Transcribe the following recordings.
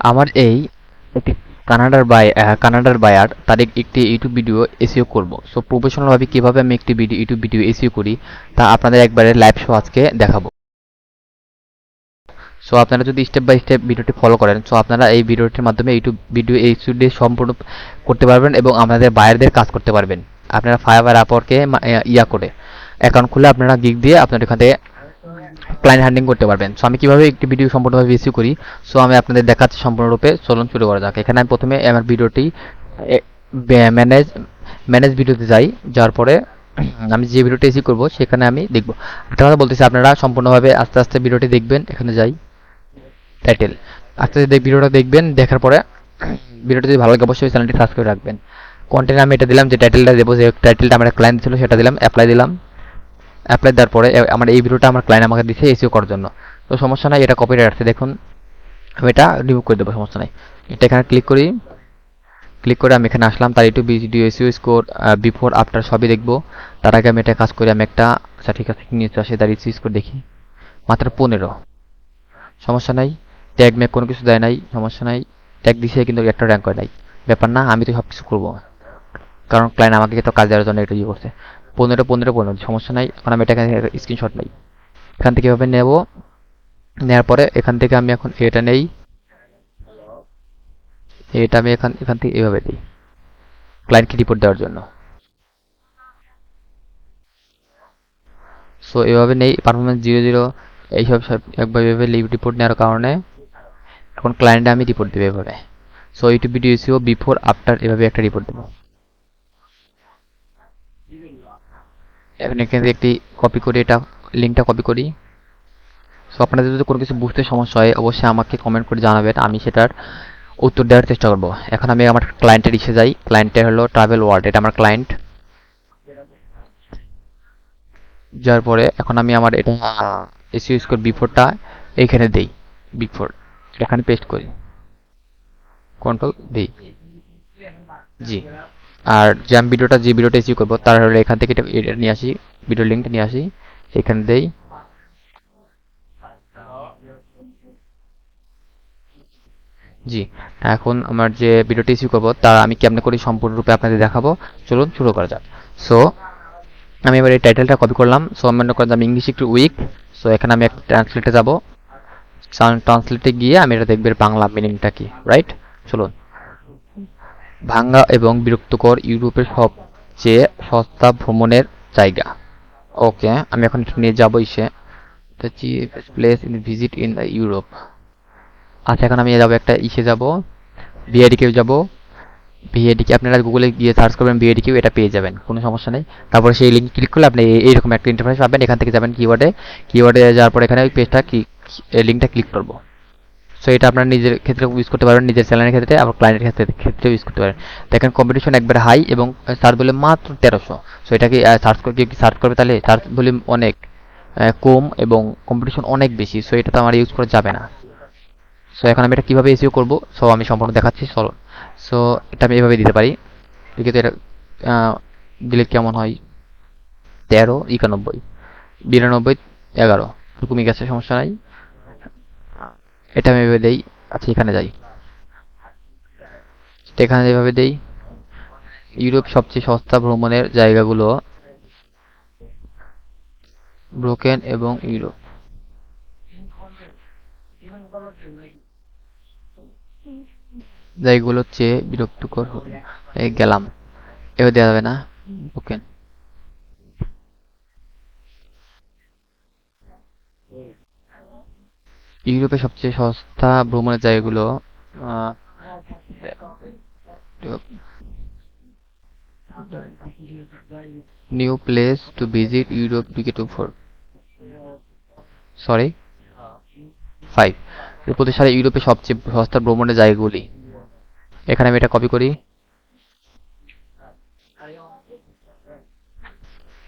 আমার এই একটি কানাডার বায়ার তার একটি ইউটিউব ভিডিও এসইও করব। সো প্রফেশনাল ভাবে কিভাবে আমি একটি ইউটিউব ভিডিও এসইও করি তা আপনাদের একবারে লাইভ শো আজকে দেখাবো। সো আপনারা যদি স্টেপ বাই স্টেপ ভিডিওটি ফলো করেন, সো আপনারা এই ভিডিওটির মাধ্যমে ইউটিউব ভিডিও এসইও সম্পূর্ণ করতে পারবেন এবং আমাদের বায়ারদের কাজ করতে পারবেন। আপনারা ফাইবার আপওয়ার্কে করে অ্যাকাউন্ট খুলে আপনারা গিগ দিয়ে আপনার এখান থেকে ক্লায়েন্ট হ্যান্ডলিং করতে পারবেন। সো আমি কিভাবে একটি ভিডিও সম্পূর্ণভাবে রিসিভ করি, সো আমি আপনাদের দেখাচ্ছি সম্পূর্ণরূপে। চলুন শুরু করা যাক। এখানে আমি প্রথমে আমার ভিডিওটি ম্যানেজ ম্যানেজ ভিডিওতে যাই, যাওয়ার পরে আমি যে ভিডিওটি রিসিভ করবো সেখানে আমি দেখবো। একটা কথা বলতেছি, আপনারা সম্পূর্ণভাবে আস্তে আস্তে ভিডিওটি দেখবেন। এখানে যাই, টাইটেল, আস্তে আস্তে ভিডিওটা দেখবেন। দেখার পরে ভিডিওটি যদি ভালো লাগে অবশ্যই চ্যানেলটি সাবস্ক্রাইব রাখবেন। কন্টেন্ট আমি এটা দিলাম, যে টাইটেলটা দেবো, যে টাইটেলটা আমার ক্লায়েন্ট ছিল সেটা দিলাম, অ্যাপ্লাই দিলাম। অ্যাপ্লাই দেওয়ার পরে আমার এই ভিডিওটা আমার ক্লায়েন্ট আমাকে দিচ্ছে এসইও করার জন্য। তো সমস্যা নাই, এটা কপিরাইট আসছে দেখুন, আমি এটা রিমুভ করে দেবো, সমস্যা নাই। এটা এখানে ক্লিক করি, ক্লিক করে আমি এখানে আসলাম। তার YouTube video SEO score before after সবই দেখবো। তার আগে আমি এটা কাজ করি, আমি একটা, আচ্ছা ঠিক আছে, নিয়ে আসে তার এসইও স্কোর দেখি, মাত্র 15। সমস্যা নাই, ট্যাগ ম্যাগ কোনো কিছু দেয় নাই, সমস্যা নাই। ট্যাগ দিছে কিন্তু একটা র্যাঙ্ক হয় নাই, ব্যাপার না, আমি তো সব কিছু করবো, কারণ ক্লায়েন্ট আমাকে তো কাজ দেওয়ার জন্য এটা ইয়ে করছে। 15 সমস্যা নাই। এখন আমি এটাকে স্ক্রিনশট নেই, এখান থেকে এভাবে নেব। নেওয়ার পরে এখান থেকে আমি এখন এটা নেই, এটা আমি এখান এখান থেকে এভাবে দিই ক্লায়েন্টকে রিপোর্ট দেওয়ার জন্য। সো এভাবে নেই, পারফরমেন্স 0 0 এইসব সব একবার এভাবে রিপোর্ট নেওয়ার কারণে এখন ক্লায়েন্টে আমি রিপোর্ট দেবো এভাবে। So YouTube video SEO before after এভাবে একটা রিপোর্ট দেবো। এখন এখান থেকে একটি কপি করি, এটা লিঙ্কটা কপি করি। সো আপনাদের যদি কোনো কিছু বুঝতে সমস্যা হয় অবশ্যই আমাকে কমেন্ট করে জানাবেন, আমি সেটার উত্তর দেওয়ার চেষ্টা করব। এখন আমি আমার ক্লায়েন্টের ইসে যাই, ক্লায়েন্টের হলো ট্রাভেল ওয়ার্ল্ড, এটা আমার ক্লায়েন্ট। যার পরে এখন আমি আমার এটা এসইও স্কোর বিফোরটা এইখানে দেই, বিফোর এখানে পেস্ট করি, কন্ট্রোল দিই। জি, আর যে আমি যে ভিডিওটা এসইও করবো তার হলো এখান থেকে এটা নিয়ে আসি, ভিডিও লিঙ্কটা নিয়ে আসি, এখানে দেই। জি, এখন আমার যে ভিডিওটি ইস্যু করবো তার আমি কেমনে করি সম্পূর্ণরূপে আপনাদের দেখাবো। চলুন শুরু করা যাক। সো আমি এবার এই টাইটেলটা কপি করলাম। সো আমি মনে করেন আমি ইংলিশ একটু উইক, সো এখানে আমি একটা ট্রান্সলেটে যাব। ট্রান্সলেটে গিয়ে আমি এটা দেখব বাংলা মিনিংটা কি, রাইট? চলুন। ভাঙ্গা এবং বিরক্তকর ইউরোপের সবচেয়ে সস্তা ভ্রমণের জায়গা। ওকে, আমি এখন এটা নিয়ে যাবো ইসে, the cheapest place in visit in the Europe. আচ্ছা, এখন আমি যাবো একটা ইসে যাব, ভিআইডিকেও যাব। ভিএডিকে আপনারা গুগলে গিয়ে সার্চ করবেন, ভিএডিকেও এটা পেয়ে যাবেন, কোনো সমস্যা নেই। তারপরে সেই লিঙ্ক ক্লিক করলে আপনি এইরকম একটা ইন্টারফেস পাবেন। এখান থেকে যাবেন কিওয়ার্ডে, কিওয়ার্ডে যাওয়ার পর এখানে ওই পেজটা লিঙ্কটা ক্লিক করবো। সো এটা আপনার নিজের ক্ষেত্রে ইউজ করতে পারবেন, নিজের চ্যানেলের ক্ষেত্রে, আবার ক্লায়েন্টের ক্ষেত্রে ইউজ করতে পারেন। দেখেন কম্পিটিশন একবার হাই এবং সার্চ ভলিউম মাত্র 1300। সো এটাকে সার্চ করবে তাহলে সার্চ ভলিউম অনেক কম এবং কম্পিটিশন অনেক বেশি। সো এটা তো আমার ইউজ করা যাবে না। সো এখন আমি এটা কীভাবে এসইও করবো, সো আমি সম্পূর্ণ দেখাচ্ছি, চলো। সো এটা আমি এভাবে দিতে পারি, কিন্তু এটা দিলে কেমন হয়, 13 91 92 11 কমে গেছে, সমস্যা নাই। এটা আমি এভাবে দেই। আচ্ছা, এখানে যাই, এখানে যেভাবে দেই, ইউরোপ সবচেয়ে সস্তা ভ্রমণের জায়গাগুলো, ব্রোকেন এবং ইউরোপ জায়গাগুলোর চেয়ে বিরক্তিকর গেলাম, এভাবে দেওয়া যাবে না, ব্রোকেন। ইউরোপের সবচেয়ে সস্তা ভ্রমণের জায়গাগুলো, new place to visit Europe ticket for, sorry, 5। প্রতি সালে ইউরোপের সবচেয়ে সস্তা ভ্রমণের জায়গাগুলি, এখানে আমি এটা কপি করি,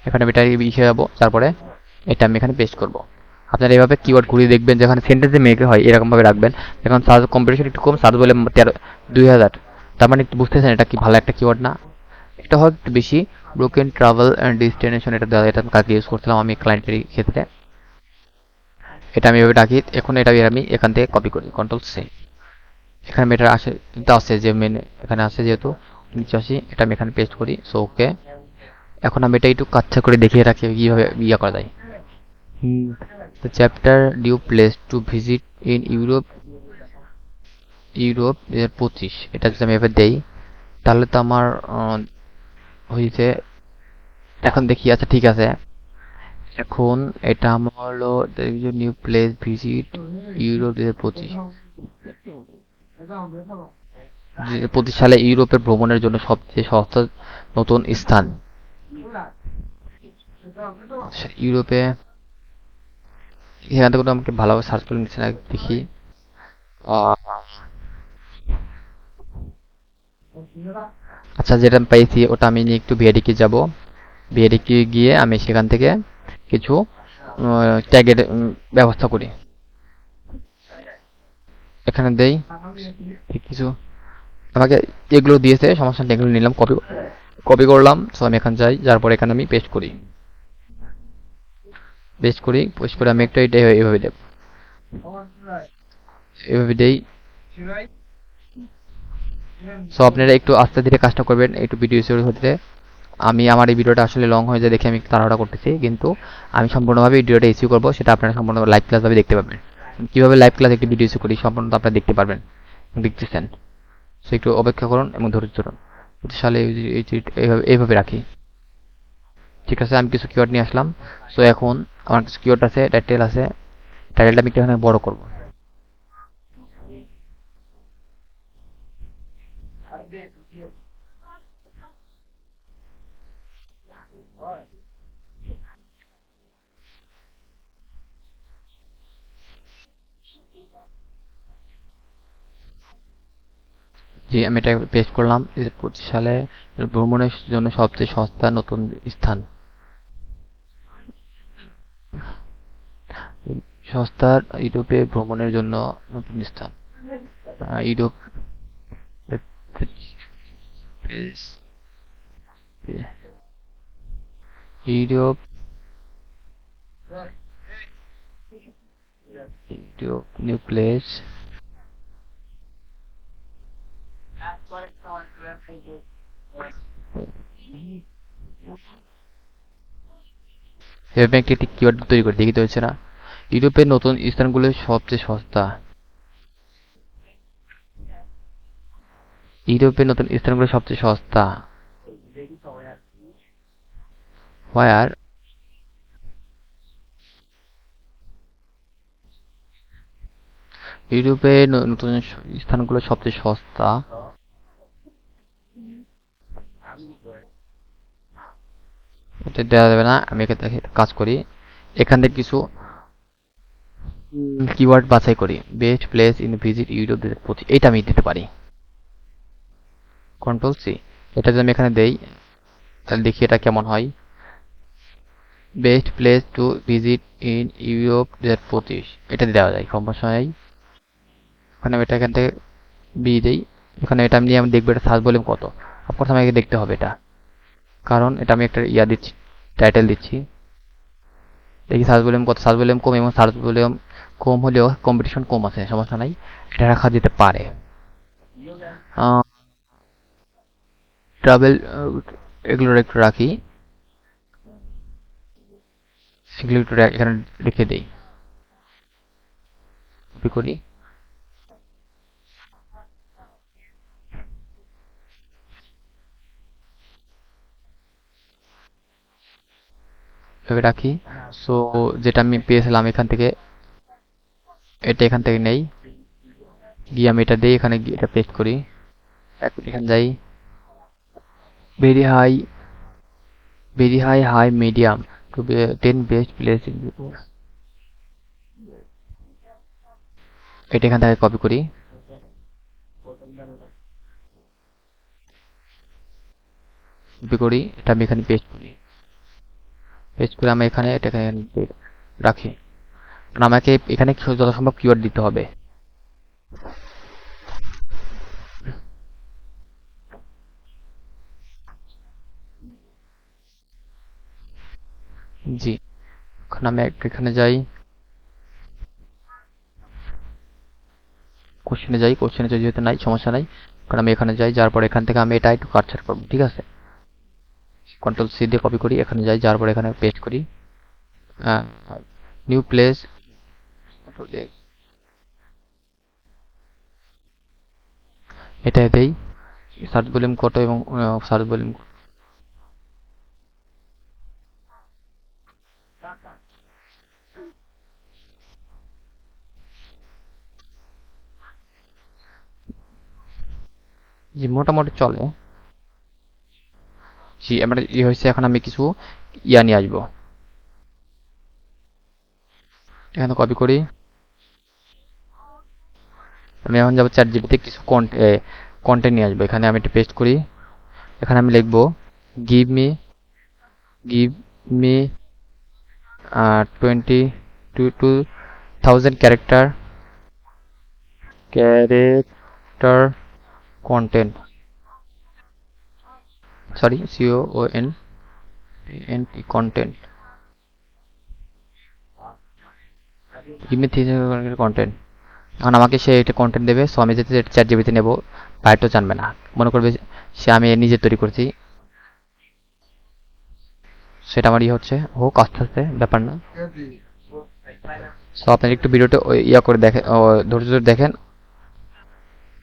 এখানে আমি এটা লিখে যাবো, তারপরে এটা আমি এখানে পেস্ট করব। আপনারা এভাবে কিওয়ার্ড ঘুরিয়ে দেখবেন, যেখানে সেন্টেন্সে মেকে হয় এরকম ভাবে রাখবেন। এখন সার্চ কম্পিটিশন একটু কম, সার্চ বলে 2000, তার মানে একটু বুঝতেছেন এটা কি ভালো একটা কিওয়ার্ড না? এটা হয় একটু বেশি। ব্রোকেন ট্রাভেল অ্যান্ড ডেস্টিনেশন, এটা দেওয়া, এটা আমি কাকে ইউজ করছিলাম আমি ক্লায়েন্টের ক্ষেত্রে। এটা আমি এভাবে রাখি। এখন এটা আমি এখান থেকে কপি করি, কন্ট্রোল সি। এখানে মেটার আসে এটা আছে যে মেন এখানে আছে যেহেতু নিচে আসি এটা আমি এখানে পেস্ট করি সো ওকে। এখন আমি এটা একটু কাচ্চা করে দেখিয়ে রাখি কিভাবে ইয়া করা যায়। The chapter due place to visit in Europe, Europe 2025 এটা যদি আমি এবার দেই তাহলে তো আমার হয়েছে। এখন দেখি আচ্ছা ঠিক আছে। এখন এটা আমার হলো নিউ প্লেস ভিজিট ইউরোপ 2025, 2025 সালে ইউরোপের ভ্রমণের জন্য সবচেয়ে সস্তা নতুন স্থান। ইউরোপে এখান থেকে আমাকে ভালোভাবে সার্চ করে নিচ্ছে না দেখি। আচ্ছা যেটা পাইছি ওটা আমি নিয়ে একটু বিএডিকে যাব। বিএডিকে গিয়ে আমি সেখান থেকে কিছু ট্যাগের ব্যবস্থা করি। এখানে দেই কিছু আমাকে এগুলো দিয়েছে সমস্যা নেই, এগুলো নিলাম কপি কপি করলাম। সো আমি এখানে যাই, যার পর এখানে আমি পেস্ট করি। পেস্ট করে আমি একটা এটা এইভাবে দেব, এইভাবে দেই। সো আপনারা একটু আস্তে ধীরে কাজটা করবেন একটু ভিডিও শুরু হতে। আমি আমার এই ভিডিওটা আসলে লং হয়ে যায় দেখে আমি তাড়াহুড়া করতেছি, কিন্তু আমি সম্পূর্ণভাবে ভিডিওটা ইস্যু করবো, সেটা আপনারা সম্পূর্ণ লাইভ ক্লাসভাবে দেখতে পাবেন। কীভাবে লাইভ ক্লাস একটি ভিডিও ইস্যু করি সম্পূর্ণ আপনারা দেখতে পারবেন, দেখতেছেন। সো একটু অপেক্ষা করুন এবং ধৈর্য ধরুন। সালে এইভাবে রাখি। ঠিক আছে আমি কিছু কিওয়ার্ড নিয়ে আসলাম। সো এখন আমার কিছু কিওয়ার্ড আছে, টাইটেল আছে, টাইটেলটা আমি একটু এখানে বড় করবো। জি আমি এটা পেস্ট করলাম। 2025 সালে ভ্রমণের জন্য সবচেয়ে সস্তা নতুন স্থান, সস্তার ইউরোপে ভ্রমণের জন্য নতুন স্থান, Europe Europe Europe new place. এভাবে একটি কিওয়ার্ড তৈরি করে দেখিতে হচ্ছে না। ইউরোপের নতুন স্থানগুলো সবচেয়ে সস্তা, ইউরোপের নতুন স্থানগুলো সবচেয়ে সস্তা। হোয়ার ইউরোপের নতুন স্থানগুলো সবচেয়ে সস্তা। এটা দেওয়া যাবে না, আমি এখানে কাজ করি। এখান থেকে কিছু কিওয়ার্ড বাছাই করি। Best place in visit Europe 2025 এটা আমি দিতে পারি। Control C. এটা যদি আমি এখানে দেই তাহলে দেখি এটা কেমন হয়। Best place to visit in Europe 2025 এটা দেওয়া যায়, সমস্যা নেই। ওখানে আমি এটা এখান থেকে বি দেই। এখানে এটা আমি নিয়ে আমি দেখবো এটা সার্চ ভলিউম কত। প্রথমে আগে দেখতে হবে এটা, কারণ এটা আমি একটা ইয়া দিচ্ছি, টাইটেল দিচ্ছি। দেখি সার্চ ভলিউম কত। সার্চ ভলিউম কম, এবং সার্চ ভলিউম কম হলেও কম্পিটিশন কম আছে, সমস্যা নাই, এটা রাখা যেতে পারে। ট্রাভেল এগুলো একটু রাখি, সেগুলো একটু এখানে রেখে দেই, কপি করি। এভাবে রাখি। সো যেটা আমি পেয়েছিলাম এখান থেকে, এটা এখান থেকে নেই, গিয়ে আমি এটা দিই, এখানে গিয়ে এটা পেস্ট করি। এখানে যাই, very high, high medium to 10 best place in, এটা এখান থেকে কপি করি। এটা আমি এখানে পেস্ট করি। পেস্ট করে আমি এখানে এটা রাখি, কারণ আমাকে এখানে যত সম্ভব কিওয়ার্ড দিতে হবে। জি এখন আমি এখানে যাই, কোশ্চেনে যাই, কোশ্চেনে যেহেতু নাই সমস্যা নাই, কারণ আমি এখানে যাই, যাওয়ার পর এখান থেকে আমি এটা একটু কাটছাট করবো, ঠিক আছে। কন্ট্রোল সি দিয়ে কপি করি, এখানে যাই, যাওয়ার পর এখানে পেস্ট করি, নিউ প্লেস, এটা দেই, সার্চ ভলিউম কত এবং সার্চ ভলিউম জি মোটামুটি চলে। জি এবার ই হয়েছে, এখন আমি কিছু ইয়া নিয়ে আসবো, এখানে কপি করি, আমি এখন যাবো চ্যাট জিপিতে কিছু কন্টেন্ট নিয়ে আসবো, এখানে আমি একটু পেস্ট করি, এখানে আমি লিখবো give me give me 22,000 character content, sorry CONTENT content, give me 3,000 content. এখন আমাকে সে এটা কন্টেন্ট দেবে, সো আমি যেতে চ্যাট জিপিতে নেবো, বাইরে তো জানবে না, মনে করবে সে আমি নিজে তৈরি করছি, সেটা আমার ইয়ে হচ্ছে, হোক আস্তে আস্তে, ব্যাপার না। সো আপনার একটু ভিডিওটা ইয়া করে দেখেন, ধৈর্য ধরে দেখেন,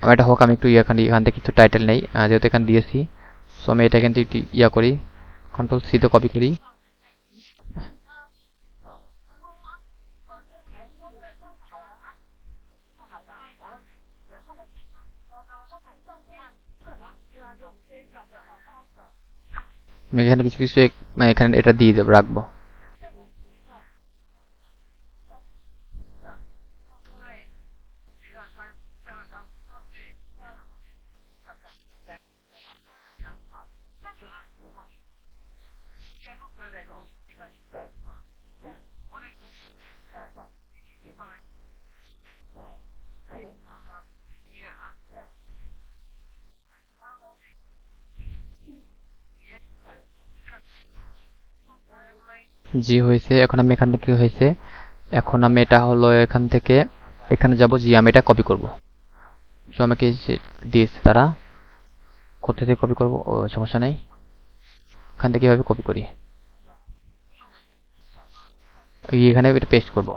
আমার এটা হোক, আমি একটু এখান থেকে কিছু টাইটেল নেই, যেহেতু এখানে দিয়েছি, সো আমি এটা এখান থেকে একটু ইয়া করি, কন্ট্রোল সি তে কপি করি, আমি এখানে কিছু কিছু এখানে এটা দিয়ে দেবো, রাখবো। জি হয়েছে, এখন আমি এখান থেকে হয়েছে, এখন আমি এটা হলো এখান থেকে এখানে যাব, জি আমি এটা কপি করব, সো আমাকে দিয়েছে তারা, কোথা থেকে কপি করবো, সমস্যা নেই, এখান থেকে কিভাবে কপি করি, এখানে এটা পেস্ট করব,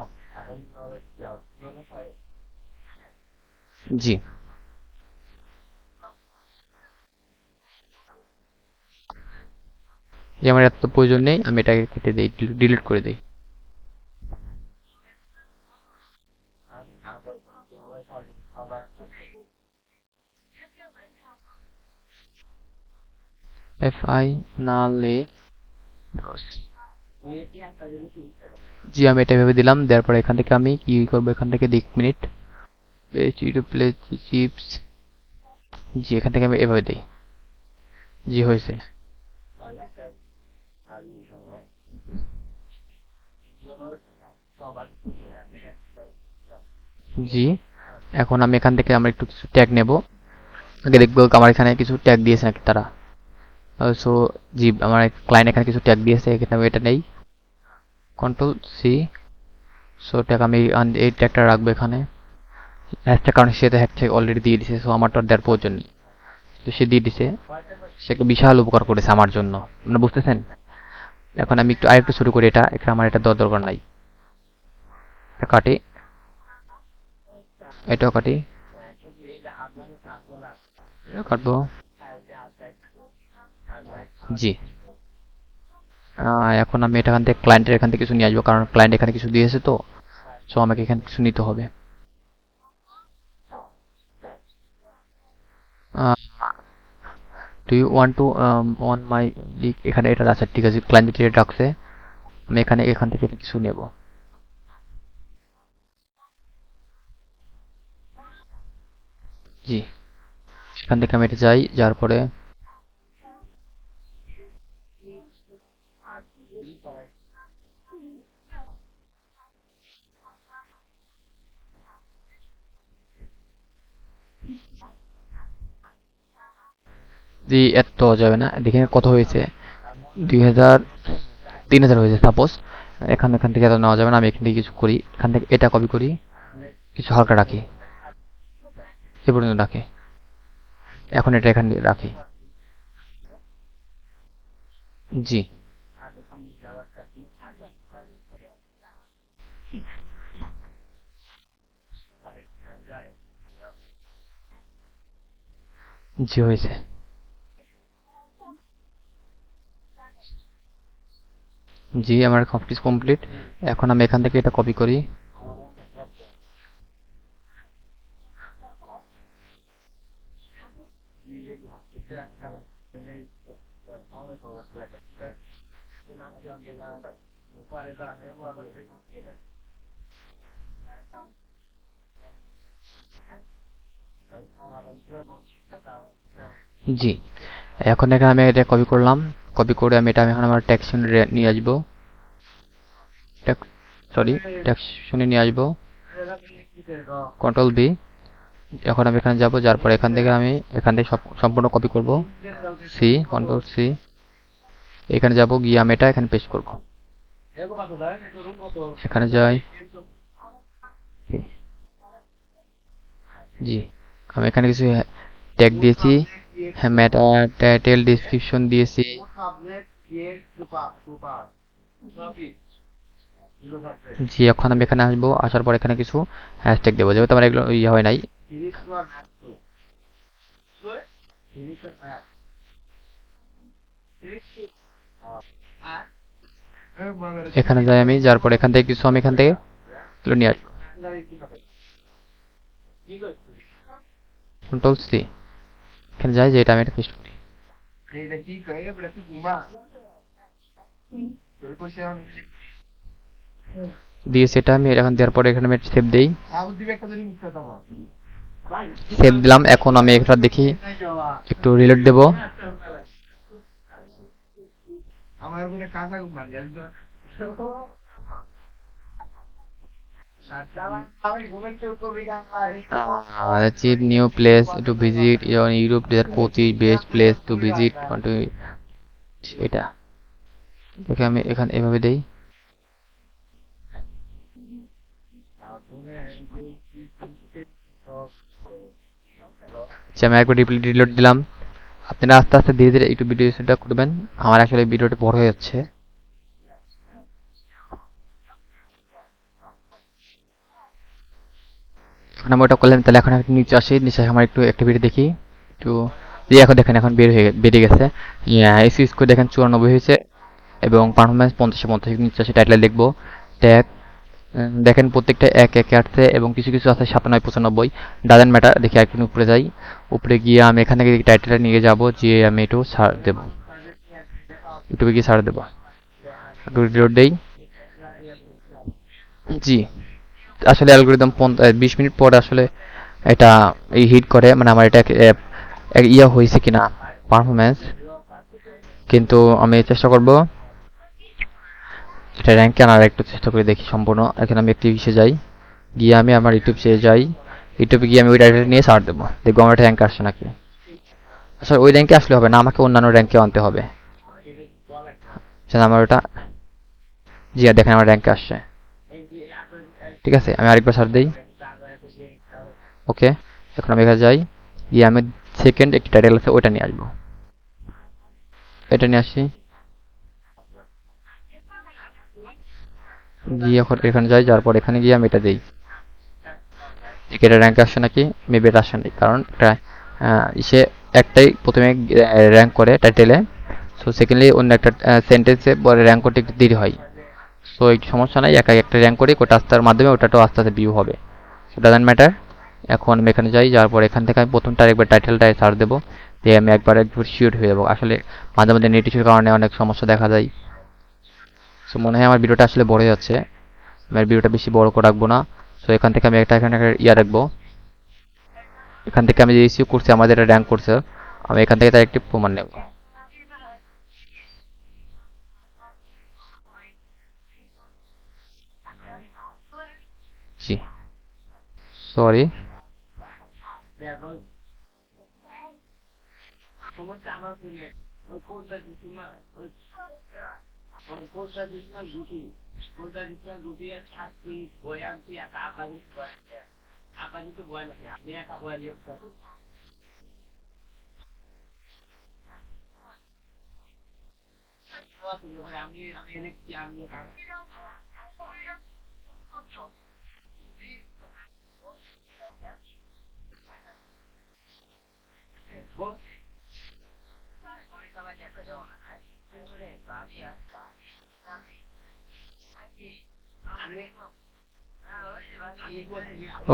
জি যে আমার এত প্রয়োজন নেই, আমি এটাকে কেটে দিই, ডিলিট করে দিই। FI নালে, জি আমি এটা ভেবে দিলাম, দেওয়ার পরে এখান থেকে আমি কি করবো, এখান থেকে 1 মিনিট, প্লে চিপস, জি এখান থেকে আমি এভাবে দিই, জি হয়েছে। জি এখন আমি এখান থেকে আমরা একটু কিছু ট্যাগ নেব, আগে দেখবো আমার এখানে কিছু ট্যাগ দিয়েছে নাকি তারা, সো জি আমার ক্লায়েন্ট এখানে কিছু ট্যাগ দিয়েছে, এখানে আমি এটা নেই, কন্ট্রোল সি, সো ট্যাগ আমি এই ট্যাগটা রাখবো এখানে, হ্যাশট্যাগ, কারণ সে তো হ্যাশট্যাগ অলরেডি দিয়ে দিছে, সো আমার তো আর দেওয়ার প্রয়োজন নেই, তো সে দিয়ে দিছে, সে একটা বিশাল উপকার করেছে আমার জন্য, মানে বুঝতেছেন। এখন আমি একটু আরেকটু শুরু করি, এটা এখানে আমার এটা দেওয়ার দরকার নাই, এটা কাটি, এটাও কাটি, এটাও কাটবো, জি এখন আমি এটা এখান থেকে ক্লায়েন্টের এখান থেকে কিছু নিয়ে আসবো, কারণ ক্লায়েন্ট এখানে কিছু দিয়েছে, তো সো আমাকে এখানে কিছু নিতে হবে। Do you want to on my link, এখানে এটা আছে, ঠিক আছে, ক্লায়েন্ট এটা রাখছে, আমি এখান থেকে কিছু নেব, জি সেখান থেকে আমি এটা যাই, যার পরে জি এত দেওয়া যাবে না, দেখে কত হয়েছে, 2,000, 3,000 হয়েছে সাপোজ, এখান থেকে এত নেওয়া যাবে না, আমি এখান থেকে কিছু করি, এখান থেকে এটা কপি করি, কিছু হালকা রাখি, এ পর্যন্ত রাখি। এখন এটা এখানে রাখি। জি জি হয়েছে। জি আমার কপি কমপ্লিট। এখন আমি এখান থেকে এটা কপি করি। জি এখন এখানে আমি এটা কপি করলাম। কপি করে আমি এটা এখন আমার টেক্সট নিয়ে আসবো। সরি, টেক্সট নিয়ে আসবো, কন্ট্রোল বি। এখন আমি এখানে যাব, যার পর এখান থেকে আমি এখান থেকে সব সম্পূর্ণ কপি করব। সি, কন্ট্রোল সি, এখানে যাব, গিয়ে আমি এটা এখানে পেস্ট করব। এখানে যাই। জি আমি এখানে কিছু ট্যাগ দিয়েছি। হ্যাঁ, মেটা টাইটেল ডিসক্রিপশন দিয়েছি। জি এখন আমি এখানে আসবো, আসার পর এখানে কিছু হ্যাশট্যাগ দেবো, যেহেতু আমার এগুলো ইয়ে হয় নাই। এখানে যাই আমি, যার পর এখান থেকে কিছু আমি এখান থেকে এগুলো নিয়ে আসবো। কন্ট্রোল সি, এখানে যাই যে এটা আমি এটা পেস্ট করি। দিয়েছি এটা আমি এখন, দেওয়ার পরে এখানে আমি সেভ দেই। সেভ দিলাম। এখন আমি এটা দেখি, একটু রিলোড দেবো। achieve new place to visit in Europe 2025 best place to visit এটা দেখে আমি এখানে এভাবে দেই। আচ্ছা আমি একবার রিলোড দিলাম। আপনারা আস্তে আস্তে ধীরে ধীরে একটু ভিডিওটা করবেন, আমার আসলে ভিডিওটা বড় হয়ে যাচ্ছে। এখন আমি ওটা করলাম, তাহলে এখন একটু নিচে আসি, নিচে আমার একটু অ্যাক্টিভিটি দেখি একটু। এই এখন দেখেন এখন বেরিয়ে গেছে। এসি স্কোর দেখেন 94 হয়েছে এবং পারফরমেন্স 50-50। নিচে আসি, টাইটেল লিখবো ট্যাগ। দেখেন প্রত্যেকটা এক একে আসছে এবং কিছু কিছু আছে 97-95। Doesn't matter. দেখি একটু উপরে যাই। উপরে গিয়ে আমি এখান থেকে টাইটেলটা নিয়ে যাব, যে আমি একটু সার্চ দেবো, ইউটিউবে গিয়ে সার্চ দেবো, একটু রিলোড দেই। জি আসলে অ্যালগোরিদম 20 মিনিট পরে আসলে এটা এই হিট করে, মানে আমার এটা ইয়া হয়েছে কিনা পারফরমেন্স। কিন্তু আমি চেষ্টা করব এটা র্যাঙ্কে আনার, একটু চেষ্টা করে দেখি সম্পূর্ণ। এখানে আমি একটি বিষয়ে যাই, গিয়ে আমি আমার ইউটিউব চেয়ে যাই। ইউটিউবে গিয়ে আমি ওই টাইটেল নিয়ে সার্চ দেবো, দেখবো আমার র্যাঙ্ক আসছে নাকি। আসলে ওই র্যাঙ্কে আসলে হবে না, আমাকে অন্যান্য র্যাঙ্কে আনতে হবে। আমার ওটা, জি দেখেন আমার র্যাঙ্কে আসছে। ঠিক আছে আমি আরেকবার সার্চ দিই। ওকে এখন আমি এখানে যাই, গিয়ে আমি সেকেন্ড একটি টাইটেল আছে ওইটা নিয়ে আসবো, এটা নিয়ে আসি। গিয়ে এখন এখানে যাই, যাওয়ার পর এখানে গিয়ে আমি এটা দিই, এটা র্যাঙ্ক আসছে নাকি। মেবি এটা আসে নাই, কারণ এটা সে একটাই প্রথমে র্যাঙ্ক করে টাইটেলে। সো সেকেন্ডলি অন্য একটা সেন্টেন্সে পরে র্যাঙ্ক করতে একটু দেরি হয়। সো এই সমস্যা নাই, একা একটা র্যাঙ্ক করি, ওটা আস্তার মাধ্যমে ওটাও আস্তে আস্তে ভিউ হবে। So doesn't matter. এখন আমি এখানে যাই, যাওয়ার পর এখান থেকে আমি প্রথমটা একবার টাইটেলটায় সার্চ দেবো, দিয়ে আমি একবার শিওর হয়ে যাবো। আসলে মাঝে মাঝে নেট ইস্যুর কারণে অনেক সমস্যা দেখা যায়। সো মনে হয় আমার ভিডিওটা আসলে বড় হয়ে যাচ্ছে, আমি আর ভিডিওটা বেশি বড় করে রাখবো না। সো এখান থেকে আমি এখানে একটা ইয়া রাখবো। এখান থেকে আমি যে রিসিভ করছি আমাদের এটা র্যাঙ্ক করছে, আমি এখান থেকে তার একটি প্রমাণ নেব। জি সরি।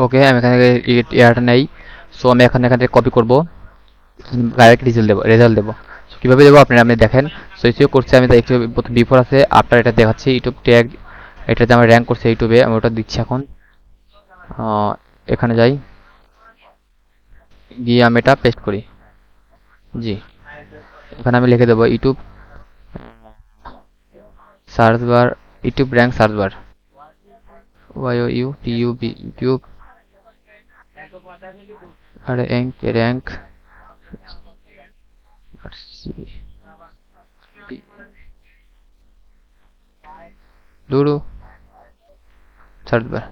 ওকে, আমি এখানে ইয়াটা নেই। সো আমি এখান থেকে কপি করব, ডাইরেক্ট রেজাল্ট দেবো। সো কীভাবে দেবো আপনারা আমি দেখেন। সো এসিও করছে আমি, তাই একটু বিফোর আছে, আফটার এটা দেখাচ্ছি। ইউটিউব ট্যাগ এটাতে আমার র্যাঙ্ক করছে ইউটিউবে, আমি ওটা দিচ্ছি এখন। এখানে যাই, গিয়ে আমি এটা পেস্ট করি। জি, এখানে আমি লিখে দেবো YouTube search bar, YouTube rank search bar, YOUTUB, YouTube rank দুরু সার্চ বার।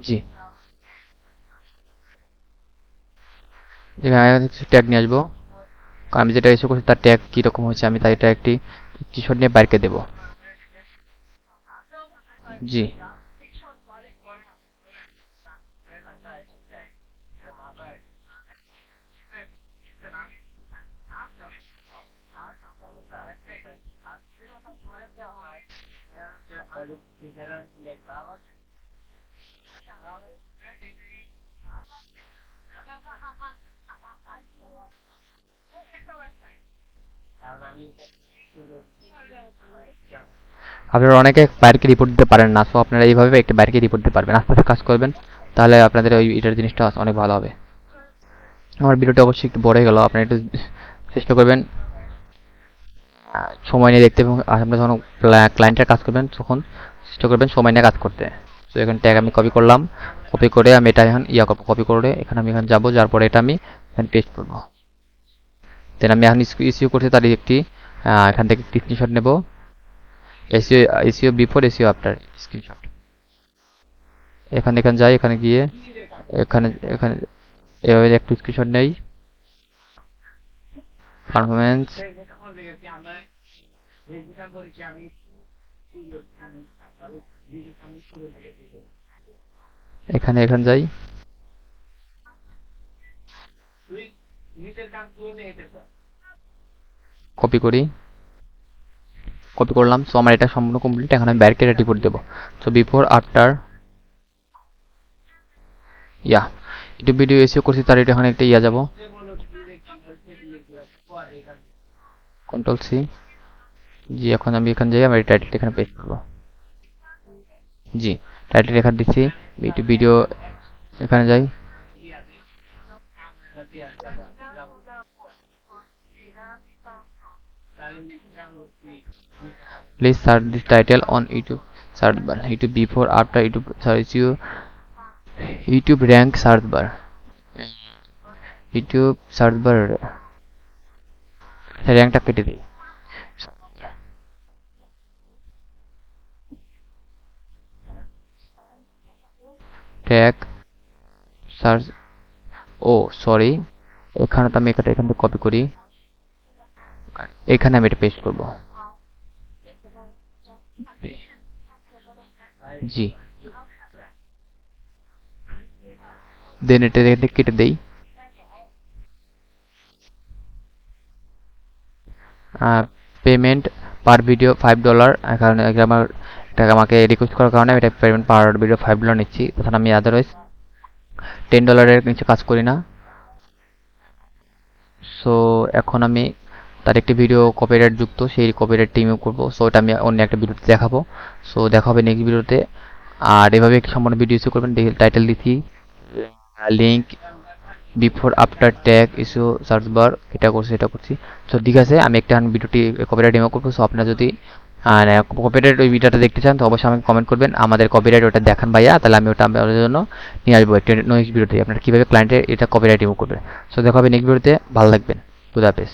জি, এখানে ট্যাগ নিয়ে আসবো। আমি যেটা ইস্যু করছি তার ট্যাগ কীরকম হয়েছে, আমি তাই এটা একটি স্ক্রিনশট নিয়ে বাইরকে দেবো। জি, আপনারা অনেকে বাইরকে রিপোর্ট দিতে পারেন না, সো আপনারা এইভাবে একটা বাইরকে রিপোর্ট দিতে পারবেন। আস্তে আস্তে কাজ করবেন, তাহলে আপনাদের ওই এটার জিনিসটা অনেক ভালো হবে। আমার ভিডিওটা অবশ্যই একটু বড় হয়ে গেল, আপনারা একটু চেষ্টা করবেন সময় নিয়ে দেখতে, এবং আপনারা যখন ক্লায়েন্টের কাজ করবেন তখন চেষ্টা করবেন সময় নিয়ে কাজ করতে। তো এখানে ট্যাগ আমি কপি করলাম, কপি করে আমি এটা এখন কপি করে এখানে আমি যাবো, যার পরে এটা আমি এখানে পেস্ট করবো। দেন আমি এখন ইস্যু করছি তার একটি এখান থেকে একটি স্ক্রিনশট নেব, SEO before SEO after screenshot. এখানে যাই, এখানে গিয়ে এখানে এখানে এভাবে একটু স্ক্রিনশট নেই, পারফরমেন্স, এখানে যাই, কপি করি, কপি করলাম। সো আমার এটা সম্পূর্ণ কমপ্লিট, এখন আমি বাইরকে এটা রিপোর্ট দেবো। So before after YouTube video SEO করছি তার এটা এখানে একটা যাব, কন্ট্রোল সি। জি, এখন আমি এখানে যাই, আমি টাইটেল এখানে পেস্ট করবো। জি, টাইটেল এখানে দিচ্ছি, ইউটিউব ভিডিও এখানে যাই, please search this title on YouTube search bar, YouTube before after YouTube search you, YouTube rank search bar, YouTube search bar র্যাঙ্কটা কেটে দিই। ট্যাগ সার্চ, ও সরি, এখানে তো আমি এখান থেকে কপি করি, এখানে আমি এটা পেস্ট করব। জি, দেন এটা কেটে দেই। পেমেন্ট পার ভিডিও $5, কারণ আমার এটা আমাকে রিকোয়েস্ট করার কারণে এটা পেমেন্ট পার ভিডিও $5 নিচ্ছি, তাছাড়া আমি আদারওয়াইজ $10 নিচে কাজ করি না। সো এখন আমি তার একটি ভিডিও কপিরাইট যুক্ত, সেই কপিরাইট রিমুভ করবো। সো এটা আমি অন্য একটা ভিডিওতে দেখাবো। সো দেখা হবে নেক্সট ভিডিওতে। আর এভাবে একটি সম্পূর্ণ ভিডিও ইস্যু করবেন, টাইটেল দিচ্ছি, link, before after tag, issue search bar, এটা করছি। সো ঠিক আছে, আমি একটা ভিডিওটি কপিরাইট রিমুভ করবো। সো আপনারা যদি কপিরাইট ওই ভিডিওটা দেখতে চান তো অবশ্যই আমাকে কমেন্ট করবেন, আমাদের কপিরাইট ওটা দেখান ভাইয়া, তাহলে আমি ওটা আপনাদের জন্য নিয়ে আসবো একটা নেক্সট ভিডিওতে, আপনারা কীভাবে ক্লায়েন্টের এটা কপিরাইট রিমুভ করবেন। সো দেখা হবে নেক্সট ভিডিওতে, ভালো থাকবেন, খুদা হাফেজ।